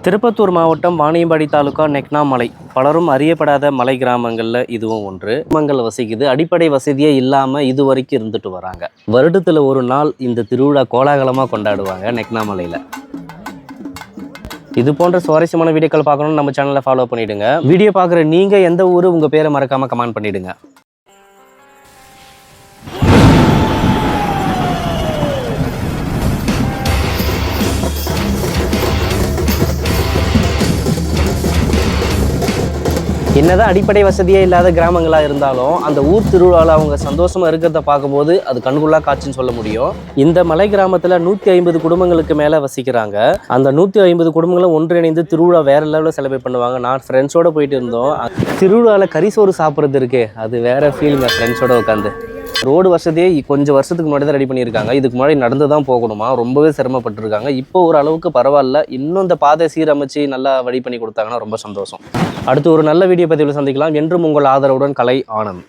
திருப்பத்தூர் மாவட்டம் வாணியம்பாடி தாலுகா நெக்னா மலை. பலரும் அறியப்படாத மலை கிராமங்களில் இதுவும் ஒன்று. கிராமங்கள் வசிக்குது. அடிப்படை வசதியே இல்லாமல் இது வரைக்கும் இருந்துட்டு வராங்க. வருடத்தில் ஒரு நாள் இந்த திருவிழா கோலாகலமாக கொண்டாடுவாங்க நெக்னா மலையில். இது போன்ற சுவாரஸ்யமான வீடியோக்கள் பார்க்கணும்னு நம்ம சேனலை ஃபாலோ பண்ணிவிடுங்க. வீடியோ பார்க்குற நீங்கள் எந்த ஊர், உங்கள் பேரை மறக்காமல் கமெண்ட் பண்ணிவிடுங்க. என்னதான் அடிப்படை வசதியே இல்லாத கிராமங்களாக இருந்தாலும் அந்த ஊர் திருவிழாவில் அவங்க சந்தோஷமாக இருக்கிறத பார்க்கும்போது அது கண்கொள்ளா காட்சின்னு சொல்ல முடியும். இந்த மலை கிராமத்தில் 150 குடும்பங்களுக்கு மேலே வசிக்கிறாங்க. அந்த 150 குடும்பங்களும் ஒன்றிணைந்து திருவிழா வேற லெவலில் செலிப்ரேட் பண்ணுவாங்க. நான் ஃப்ரெண்ட்ஸோடு போயிட்டு இருந்தோம். திருவிழாவில் கறி சோறு சாப்பிட்றது இருக்கே, அது வேற ஃபீலுங்க. ஃப்ரெண்ட்ஸோடு உட்காந்து ரோடு வசதியே கொஞ்சம் வருஷத்துக்கு முன்னாடி தான் ரெடி பண்ணியிருக்காங்க. இதுக்கு முன்னாடி நடந்து தான் போகணுமா, ரொம்பவே சிரமப்பட்டிருக்காங்க. இப்போ ஒரு அளவுக்கு பரவாயில்ல. இன்னும் இந்த பாதை சீரமைச்சு நல்லா வழி பண்ணி கொடுத்தாங்கன்னா ரொம்ப சந்தோஷம். அடுத்து ஒரு நல்ல வீடியோ பதிவில் சந்திக்கலாம். என்றும் உங்கள் ஆதரவுடன் கலை ஆனந்த்.